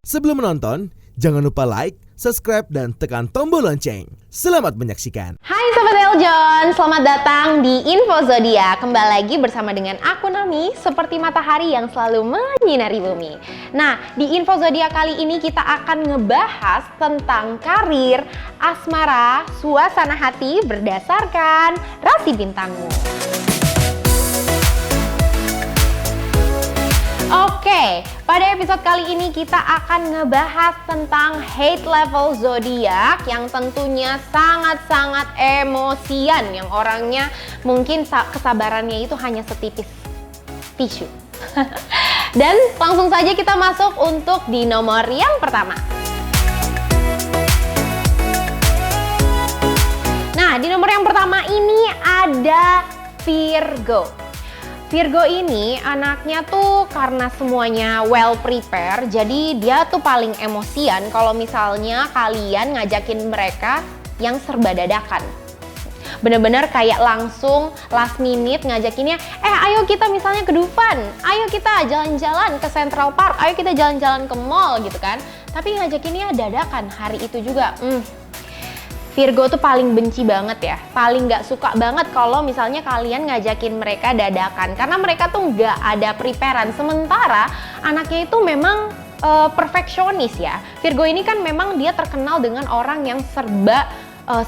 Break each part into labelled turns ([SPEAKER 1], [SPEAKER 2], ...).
[SPEAKER 1] Sebelum menonton, jangan lupa like, subscribe, dan tekan tombol lonceng. Selamat menyaksikan.
[SPEAKER 2] Hai Sobat Eljon, selamat datang di Info Zodiak. Kembali lagi bersama dengan aku Nami, seperti matahari yang selalu menyinari bumi. Nah, di Info Zodiak kali ini kita akan ngebahas tentang karir, asmara, suasana hati berdasarkan rasi bintangmu. Oke, pada episode kali ini kita akan ngebahas tentang hate level zodiak yang tentunya sangat-sangat emosian, yang orangnya mungkin kesabarannya itu hanya setipis tisu. Dan langsung saja kita masuk untuk di nomor yang pertama. Nah, di nomor yang pertama ini ada Virgo. Virgo ini anaknya tuh karena semuanya well prepare, jadi dia tuh paling emosian kalau misalnya kalian ngajakin mereka yang serba dadakan. Bener-bener kayak langsung last minute ngajakinnya, ayo kita misalnya ke Dufan, ayo kita jalan-jalan ke Central Park, ayo kita jalan-jalan ke mall gitu kan. Tapi ngajakinnya dadakan hari itu juga. Virgo tuh paling benci banget ya, paling gak suka banget kalau misalnya kalian ngajakin mereka dadakan, karena mereka tuh gak ada preparean. Sementara anaknya itu memang perfeksionis ya. Virgo ini kan memang dia terkenal dengan orang yang serba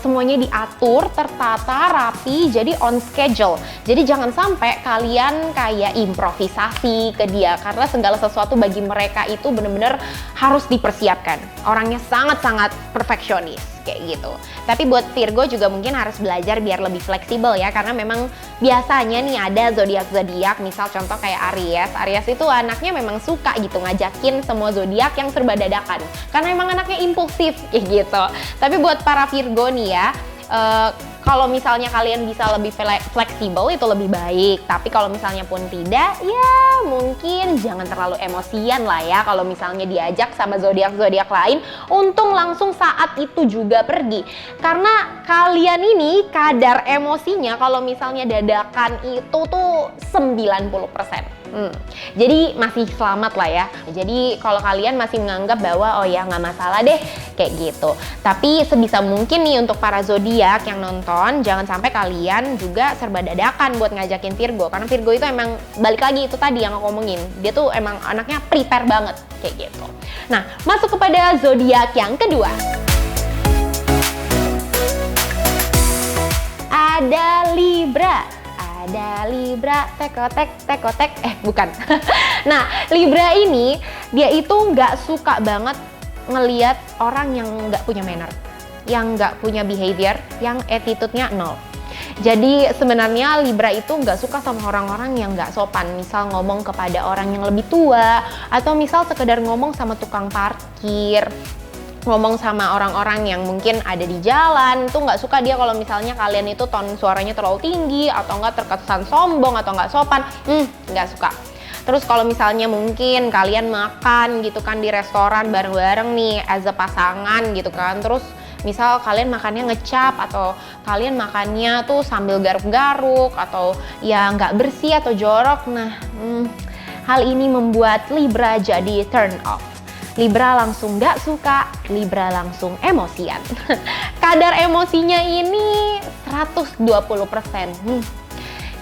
[SPEAKER 2] semuanya diatur, tertata, rapi, jadi on schedule. Jadi jangan sampai kalian kayak improvisasi ke dia, karena segala sesuatu bagi mereka itu bener-bener harus dipersiapkan. Orangnya sangat-sangat perfeksionis kayak gitu. Tapi buat Virgo juga mungkin harus belajar biar lebih fleksibel ya, karena memang biasanya nih ada zodiak-zodiak, misal contoh kayak Aries. Aries itu anaknya memang suka gitu ngajakin semua zodiak yang serba dadakan, karena emang anaknya impulsif kayak gitu. Tapi buat para Virgo nih ya, kalau misalnya kalian bisa lebih fleksibel itu lebih baik. Tapi kalau misalnya pun tidak, ya mungkin jangan terlalu emosian lah ya kalau misalnya diajak sama zodiak-zodiak lain untung langsung saat itu juga pergi. Karena kalian ini kadar emosinya kalau misalnya dadakan itu tuh 90%. Jadi masih selamat lah ya. Jadi kalau kalian masih menganggap bahwa oh ya nggak masalah deh kayak gitu. Tapi sebisa mungkin nih untuk para zodiak yang nonton, jangan sampai kalian juga serba dadakan buat ngajakin Virgo, karena Virgo itu emang balik lagi itu tadi yang aku ngomongin, dia tuh emang anaknya prepare banget kayak gitu. Nah, masuk kepada zodiak yang kedua. Ada Libra. Ada Libra, tekotek, bukan. Nah, Libra ini dia itu nggak suka banget ngeliat orang yang nggak punya manner, yang nggak punya behavior, yang attitude-nya nol. Jadi sebenarnya Libra itu nggak suka sama orang-orang yang nggak sopan, misal ngomong kepada orang yang lebih tua, atau misal sekedar ngomong sama tukang parkir, ngomong sama orang-orang yang mungkin ada di jalan. Tuh nggak suka dia kalau misalnya kalian itu ton suaranya terlalu tinggi, atau nggak terkesan sombong, atau nggak sopan. Nggak suka. Terus kalau misalnya mungkin kalian makan gitu kan di restoran bareng-bareng nih as a pasangan gitu kan, terus misal kalian makannya ngecap, atau kalian makannya tuh sambil garuk-garuk, atau ya nggak bersih atau jorok. Nah, hal ini membuat Libra jadi turn off. Libra langsung gak suka, Libra langsung emosian. Kadar emosinya ini 120%.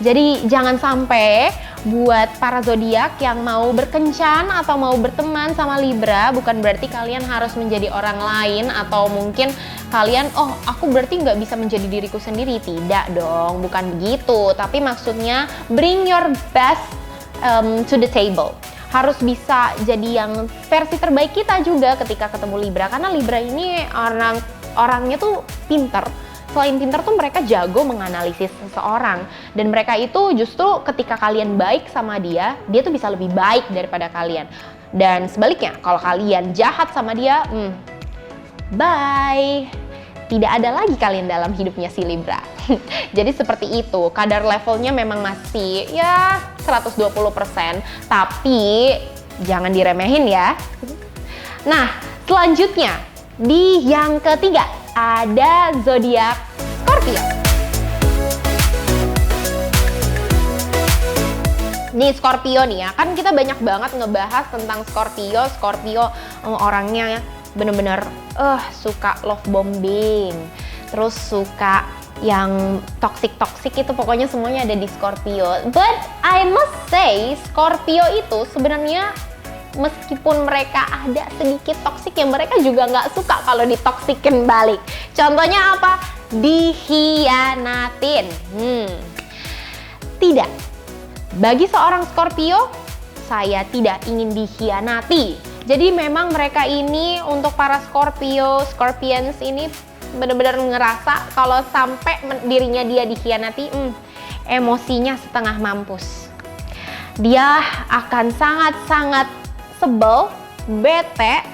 [SPEAKER 2] Jadi jangan sampai buat para zodiak yang mau berkencan atau mau berteman sama Libra, bukan berarti kalian harus menjadi orang lain, atau mungkin kalian, oh aku berarti nggak bisa menjadi diriku sendiri. Tidak dong, bukan begitu. Tapi maksudnya bring your best to the table. Harus bisa jadi yang versi terbaik kita juga ketika ketemu Libra, karena Libra ini orangnya tuh pinter. Selain pinter tuh mereka jago menganalisis seseorang, dan mereka itu justru ketika kalian baik sama dia tuh bisa lebih baik daripada kalian. Dan sebaliknya, kalau kalian jahat sama dia, bye. Tidak ada lagi kalian dalam hidupnya si Libra. Jadi seperti itu, kadar levelnya memang masih ya 120%, tapi jangan diremehin ya. Nah, selanjutnya di yang ketiga ada zodiak Scorpio. Nih Scorpio nih ya, kan kita banyak banget ngebahas tentang Scorpio. Scorpio orangnya bener-bener suka love bombing, terus suka yang toxic itu, pokoknya semuanya ada di Scorpio. But I must say Scorpio itu sebenarnya meskipun mereka ada sedikit toksik ya, mereka juga nggak suka kalau ditoksikin balik. Contohnya apa? Dikhianatin. Tidak. Bagi seorang Scorpio, saya tidak ingin dikhianati. Jadi memang mereka ini, untuk para Scorpions ini benar-benar ngerasa kalau sampai dirinya dia dikhianati, emosinya setengah mampus. Dia akan sangat-sangat sebel, bete,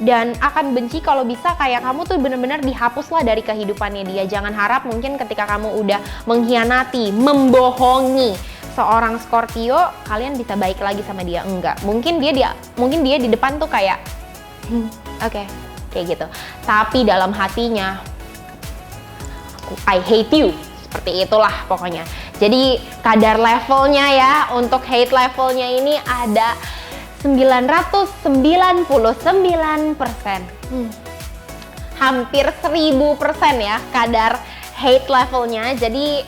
[SPEAKER 2] dan akan benci kalau bisa kayak kamu tuh benar-benar dihapuslah dari kehidupannya dia. Jangan harap mungkin ketika kamu udah mengkhianati, membohongi seorang Scorpio, kalian bisa baik lagi sama dia. Enggak. Mungkin dia di depan tuh kayak oke, kayak gitu. Tapi dalam hatinya I hate you. Seperti itulah pokoknya. Jadi kadar levelnya ya, untuk hate levelnya ini ada 999%. Hampir 1000% ya kadar hate levelnya. Jadi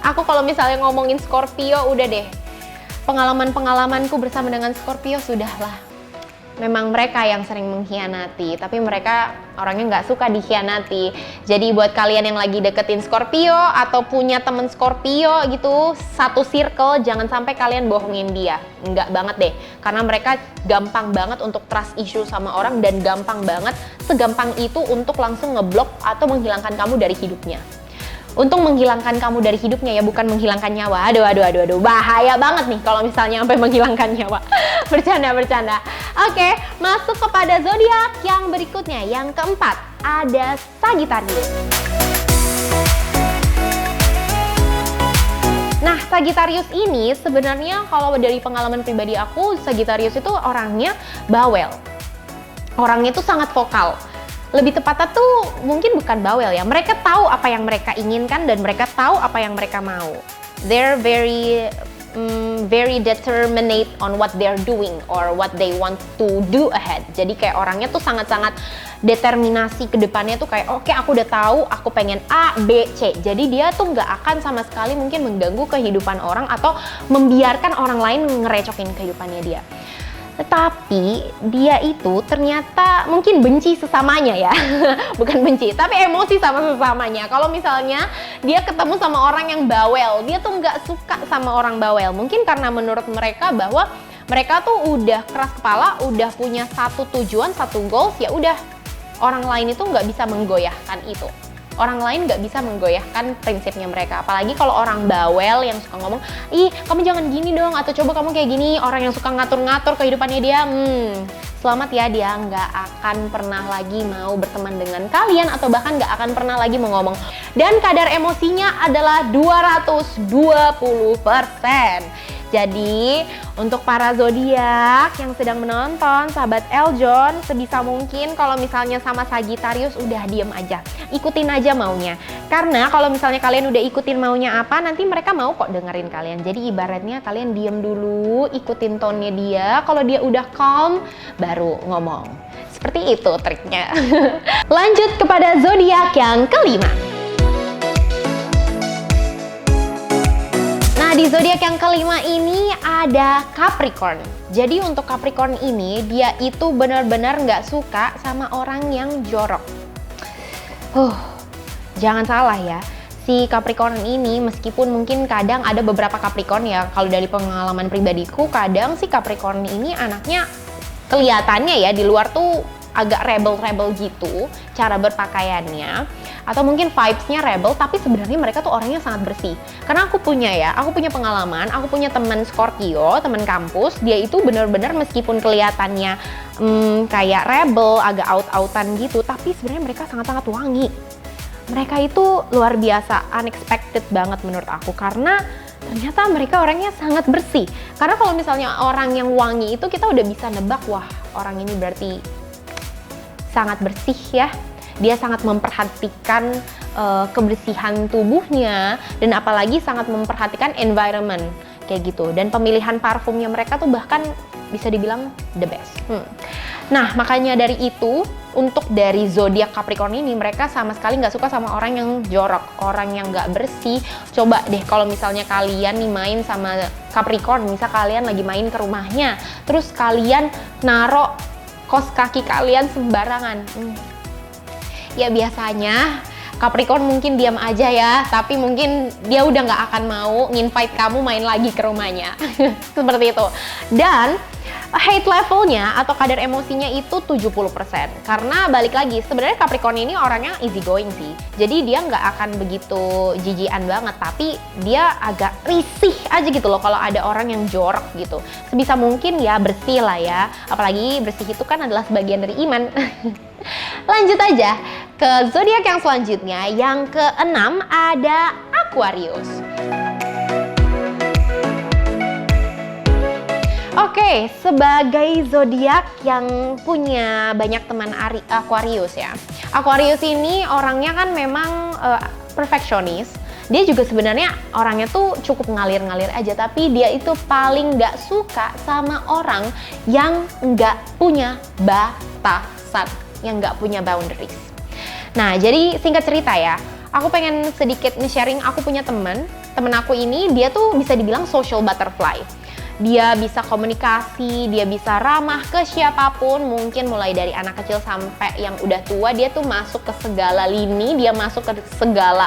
[SPEAKER 2] aku kalau misalnya ngomongin Scorpio, udah deh, pengalamanku bersama dengan Scorpio sudahlah. Memang mereka yang sering mengkhianati, tapi mereka orangnya nggak suka dikhianati. Jadi buat kalian yang lagi deketin Scorpio atau punya temen Scorpio gitu, satu circle, jangan sampai kalian bohongin dia. Nggak banget deh, karena mereka gampang banget untuk trust issue sama orang, dan gampang banget, segampang itu untuk langsung ngeblok atau menghilangkan kamu dari hidupnya. Untuk menghilangkan kamu dari hidupnya ya, bukan menghilangkan nyawa. Aduh, bahaya banget nih kalau misalnya sampai menghilangkan nyawa. Bercanda. Oke, masuk kepada zodiak yang berikutnya. Yang keempat, ada Sagittarius. Nah, Sagittarius ini sebenarnya kalau dari pengalaman pribadi aku, Sagittarius itu orangnya bawel. Orangnya itu sangat vokal. Lebih tepatnya tuh mungkin bukan bawel ya, mereka tahu apa yang mereka inginkan dan mereka tahu apa yang mereka mau. They're very determined on what they're doing or what they want to do ahead. Jadi kayak orangnya tuh sangat-sangat determinasi ke depannya tuh kayak oke, aku udah tahu aku pengen A, B, C. Jadi dia tuh nggak akan sama sekali mungkin mengganggu kehidupan orang atau membiarkan orang lain ngerecokin kehidupannya dia. Tetapi dia itu ternyata mungkin benci sesamanya ya. Bukan benci, tapi emosi sama sesamanya. Kalau misalnya dia ketemu sama orang yang bawel, dia tuh nggak suka sama orang bawel. Mungkin karena menurut mereka bahwa mereka tuh udah keras kepala, udah punya satu tujuan, satu goals, ya udah, orang lain itu nggak bisa menggoyahkan itu. Orang lain nggak bisa menggoyahkan prinsipnya mereka. Apalagi kalau orang bawel yang suka ngomong, ih kamu jangan gini dong, atau coba kamu kayak gini. Orang yang suka ngatur-ngatur kehidupannya dia, selamat ya, dia nggak akan pernah lagi mau berteman dengan kalian, atau bahkan nggak akan pernah lagi mau ngomong. Dan kadar emosinya adalah 220%. Jadi untuk para zodiak yang sedang menonton, sahabat Eljon, sebisa mungkin kalau misalnya sama Sagittarius udah diem aja, ikutin aja maunya. Karena kalau misalnya kalian udah ikutin maunya apa, nanti mereka mau kok dengerin kalian. Jadi ibaratnya kalian diem dulu, ikutin tone-nya dia. Kalau dia udah calm, baru ngomong. Seperti itu triknya. Lanjut kepada zodiak yang kelima. Nah, di zodiak yang kelima ini ada Capricorn. Jadi untuk Capricorn ini, dia itu benar-benar nggak suka sama orang yang jorok. Jangan salah ya, si Capricorn ini meskipun mungkin kadang ada beberapa Capricorn ya, kalau dari pengalaman pribadiku, kadang si Capricorn ini anaknya kelihatannya ya di luar tuh agak rebel-rebel gitu cara berpakaiannya, atau mungkin vibes-nya rebel, tapi sebenarnya mereka tuh orangnya sangat bersih. Karena aku punya pengalaman, aku punya teman Scorpio, teman kampus, dia itu benar-benar meskipun kelihatannya kayak rebel, agak out-outan gitu, tapi sebenarnya mereka sangat-sangat wangi. Mereka itu luar biasa, unexpected banget menurut aku, karena ternyata mereka orangnya sangat bersih. Karena kalau misalnya orang yang wangi itu kita udah bisa nebak, wah orang ini berarti sangat bersih ya. Dia sangat memperhatikan kebersihan tubuhnya dan apalagi sangat memperhatikan environment kayak gitu. Dan pemilihan parfumnya mereka tuh bahkan bisa dibilang the best. Nah, makanya dari itu, untuk dari zodiak Capricorn ini, mereka sama sekali nggak suka sama orang yang jorok, orang yang nggak bersih. Coba deh kalau misalnya kalian nih main sama Capricorn, misal kalian lagi main ke rumahnya, terus kalian naro kos kaki kalian sembarangan. Ya biasanya Capricorn mungkin diam aja ya, tapi mungkin dia udah nggak akan mau nginvite kamu main lagi ke rumahnya. Seperti itu. Dan hate levelnya atau kadar emosinya itu 70%. Karena balik lagi, sebenarnya Capricorn ini orangnya easy going sih. Jadi dia nggak akan begitu jijian banget, tapi dia agak risih aja gitu loh kalau ada orang yang jorok gitu. Sebisa mungkin ya bersih lah ya. Apalagi bersih itu kan adalah sebagian dari iman. Lanjut aja ke zodiak yang selanjutnya. Yang keenam ada Aquarius. Oke, sebagai zodiak yang punya banyak teman Aquarius ya. Aquarius ini orangnya kan memang perfeksionis. Dia juga sebenarnya orangnya tuh cukup ngalir-ngalir aja, tapi dia itu paling nggak suka sama orang yang nggak punya batasan, yang nggak punya boundaries. Nah, jadi singkat cerita ya, aku pengen sedikit nge-sharing. Aku punya temen aku ini dia tuh bisa dibilang social butterfly. Dia bisa komunikasi, dia bisa ramah ke siapapun, mungkin mulai dari anak kecil sampai yang udah tua. Dia tuh masuk ke segala lini, dia masuk ke segala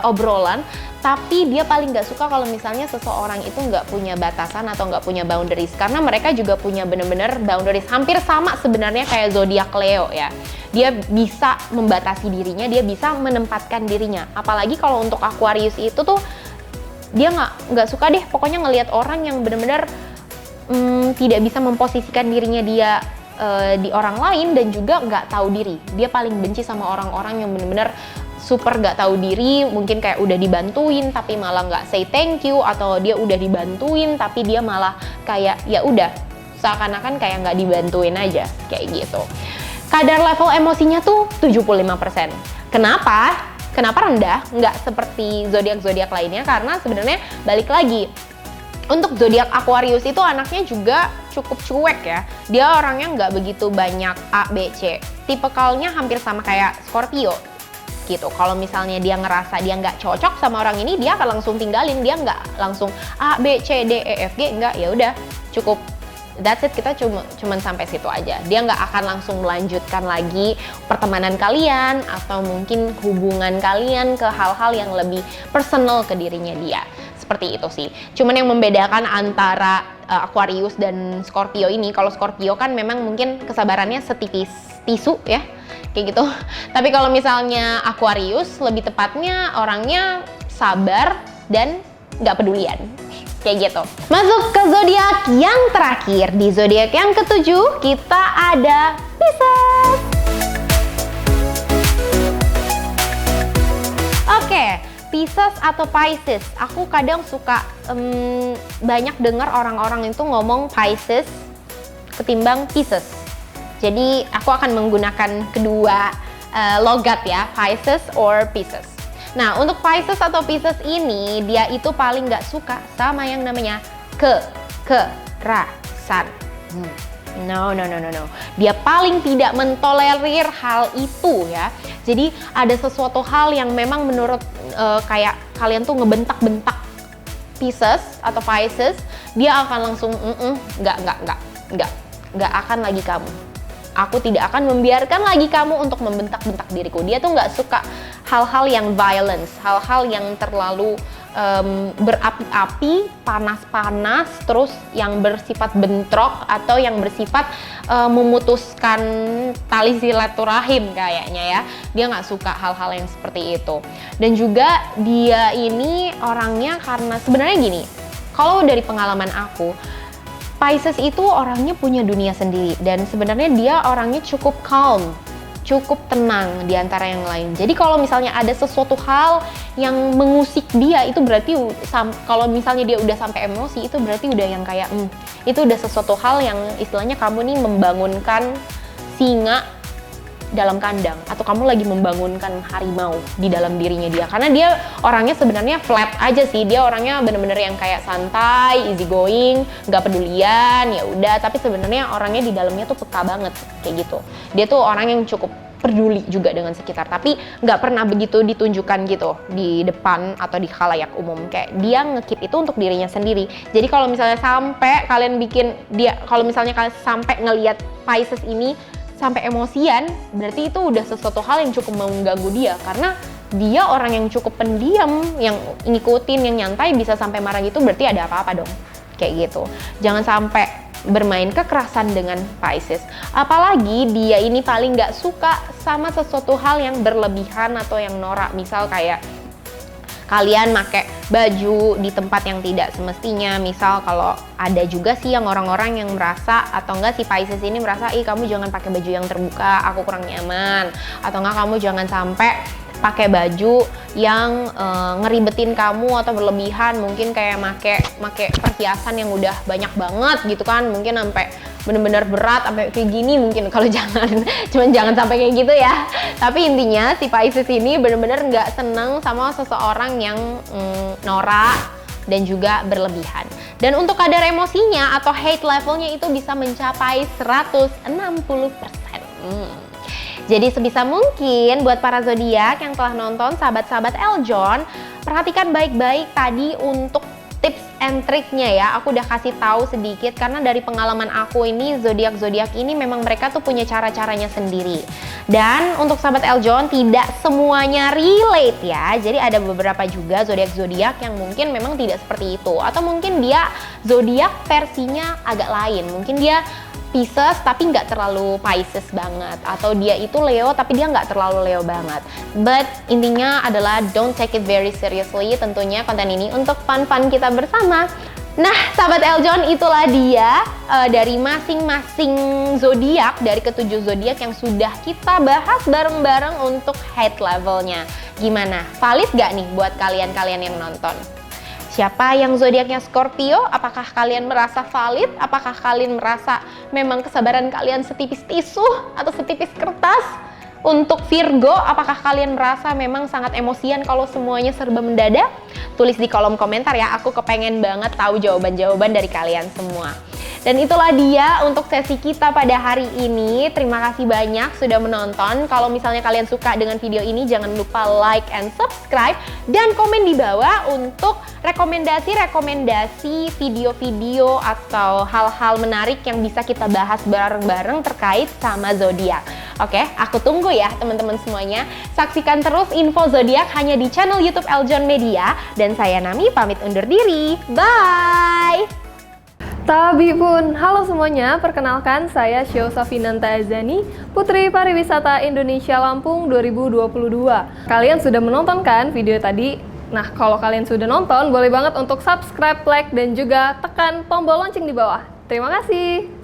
[SPEAKER 2] obrolan. Tapi dia paling nggak suka kalau misalnya seseorang itu nggak punya batasan atau nggak punya boundaries, karena mereka juga punya bener-bener boundaries hampir sama sebenarnya kayak zodiak Leo ya. Dia bisa membatasi dirinya, dia bisa menempatkan dirinya. Apalagi kalau untuk Aquarius itu tuh dia nggak suka deh pokoknya ngelihat orang yang benar-benar tidak bisa memposisikan dirinya dia di orang lain dan juga nggak tahu diri. Dia paling benci sama orang-orang yang benar-benar super nggak tahu diri, mungkin kayak udah dibantuin tapi malah nggak say thank you, atau dia udah dibantuin tapi dia malah kayak ya udah seakan-akan kayak nggak dibantuin aja kayak gitu. Kadar level emosinya tuh 75%. Kenapa? Kenapa rendah? Nggak seperti zodiak-zodiak lainnya, karena sebenarnya balik lagi, untuk zodiak Aquarius itu anaknya juga cukup cuek ya. Dia orangnya nggak begitu banyak A, B, C. Tipikalnya hampir sama kayak Scorpio gitu. Kalau misalnya dia ngerasa dia nggak cocok sama orang ini, dia akan langsung tinggalin. Dia nggak langsung A, B, C, D, E, F, G, nggak. Ya udah, cukup. That's it, kita cuman sampai situ aja. Dia nggak akan langsung melanjutkan lagi pertemanan kalian atau mungkin hubungan kalian ke hal-hal yang lebih personal ke dirinya dia. Seperti itu sih. Cuman yang membedakan antara Aquarius dan Scorpio ini, kalau Scorpio kan memang mungkin kesabarannya setipis tisu ya, kayak gitu. Tapi kalau misalnya Aquarius, lebih tepatnya orangnya sabar dan nggak pedulian. Kayak gitu. Masuk ke zodiak yang terakhir. Di zodiak yang ketujuh kita ada Pisces. Oke, Pisces atau Pisces. Aku kadang suka banyak dengar orang-orang itu ngomong Pisces ketimbang Pisces. Jadi aku akan menggunakan kedua logat ya, Pisces or Pisces. Nah, untuk Pisces atau Pisces ini, dia itu paling nggak suka sama yang namanya kekerasan. No. Dia paling tidak mentolerir hal itu ya. Jadi ada sesuatu hal yang memang menurut kayak kalian tuh ngebentak-bentak Pisces atau Pisces, dia akan langsung nggak akan lagi kamu. Aku tidak akan membiarkan lagi kamu untuk membentak-bentak diriku. Dia tuh nggak suka hal-hal yang violence, hal-hal yang terlalu berapi-api, panas-panas, terus yang bersifat bentrok atau yang bersifat memutuskan tali silaturahim kayaknya ya. Dia nggak suka hal-hal yang seperti itu. Dan juga dia ini orangnya karena sebenarnya gini, kalau dari pengalaman aku, Pisces itu orangnya punya dunia sendiri dan sebenarnya dia orangnya cukup calm, cukup tenang di antara yang lain. Jadi kalau misalnya ada sesuatu hal yang mengusik dia, itu berarti kalau misalnya dia udah sampai emosi, itu berarti udah yang kayak itu udah sesuatu hal yang istilahnya kamu nih membangunkan singa dalam kandang atau kamu lagi membangunkan harimau di dalam dirinya dia. Karena dia orangnya sebenarnya flat aja sih, dia orangnya bener-bener yang kayak santai, easy going, nggak pedulian, ya udah. Tapi sebenarnya orangnya di dalamnya tuh peka banget kayak gitu. Dia tuh orang yang cukup peduli juga dengan sekitar, tapi nggak pernah begitu ditunjukkan gitu di depan atau di khalayak umum. Kayak dia nge-keep itu untuk dirinya sendiri. Jadi kalau misalnya sampai kalian bikin dia, kalau misalnya kalian sampai ngelihat Pisces ini sampai emosian, berarti itu udah sesuatu hal yang cukup mengganggu dia, karena dia orang yang cukup pendiam, yang ngikutin, yang nyantai, bisa sampai marah gitu, berarti ada apa-apa dong, kayak gitu. Jangan sampai bermain kekerasan dengan Pisces, apalagi dia ini paling nggak suka sama sesuatu hal yang berlebihan atau yang norak. Misal kayak kalian pakai baju di tempat yang tidak semestinya. Misal kalau ada juga sih yang orang-orang yang merasa, atau enggak si Pisces ini merasa, ih kamu jangan pakai baju yang terbuka, aku kurang nyaman. Atau enggak, kamu jangan sampai pakai baju yang ngeribetin kamu atau berlebihan. Mungkin kayak make perhiasan yang udah banyak banget gitu kan, mungkin sampai bener-bener berat sampai kayak gini mungkin. Kalau cuman jangan sampai kayak gitu ya. Tapi intinya si Pisces ini bener-bener nggak seneng sama seseorang yang norak dan juga berlebihan. Dan untuk kadar emosinya atau hate levelnya itu bisa mencapai 160%. Jadi sebisa mungkin buat para zodiak yang telah nonton sahabat-sahabat Eljon, perhatikan baik-baik tadi untuk tips and triknya ya. Aku udah kasih tahu sedikit karena dari pengalaman aku ini, zodiak-zodiak ini memang mereka tuh punya cara-caranya sendiri. Dan untuk sahabat Eljon, tidak semuanya relate ya. Jadi ada beberapa juga zodiak-zodiak yang mungkin memang tidak seperti itu, atau mungkin dia zodiak versinya agak lain. Mungkin dia Pisces tapi nggak terlalu Pisces banget, atau dia itu Leo tapi dia nggak terlalu Leo banget. But intinya adalah don't take it very seriously, tentunya konten ini untuk fun-fun kita bersama. Nah sahabat Eljon, itulah dia dari masing-masing zodiak, dari ketujuh zodiak yang sudah kita bahas bareng-bareng untuk hate levelnya. Gimana? Valid gak nih buat kalian-kalian yang nonton? Siapa yang zodiaknya Scorpio? Apakah kalian merasa valid? Apakah kalian merasa memang kesabaran kalian setipis tisu atau setipis kertas? Untuk Virgo, apakah kalian merasa memang sangat emosian kalau semuanya serba mendadak? Tulis di kolom komentar ya, aku kepengen banget tahu jawaban-jawaban dari kalian semua. Dan itulah dia untuk sesi kita pada hari ini. Terima kasih banyak sudah menonton. Kalau misalnya kalian suka dengan video ini, jangan lupa like and subscribe. Dan komen di bawah untuk rekomendasi video-video atau hal-hal menarik yang bisa kita bahas bareng-bareng terkait sama zodiak. Oke, aku tunggu ya teman-teman semuanya. Saksikan terus info zodiak hanya di channel YouTube Eljon Media. Dan saya Nami pamit undur diri. Bye!
[SPEAKER 3] Tabi pun, halo semuanya, perkenalkan saya Syau Safinanta Azani, Putri Pariwisata Indonesia Lampung 2022. Kalian sudah menonton kan video tadi? Nah, kalau kalian sudah nonton, boleh banget untuk subscribe, like, dan juga tekan tombol lonceng di bawah. Terima kasih!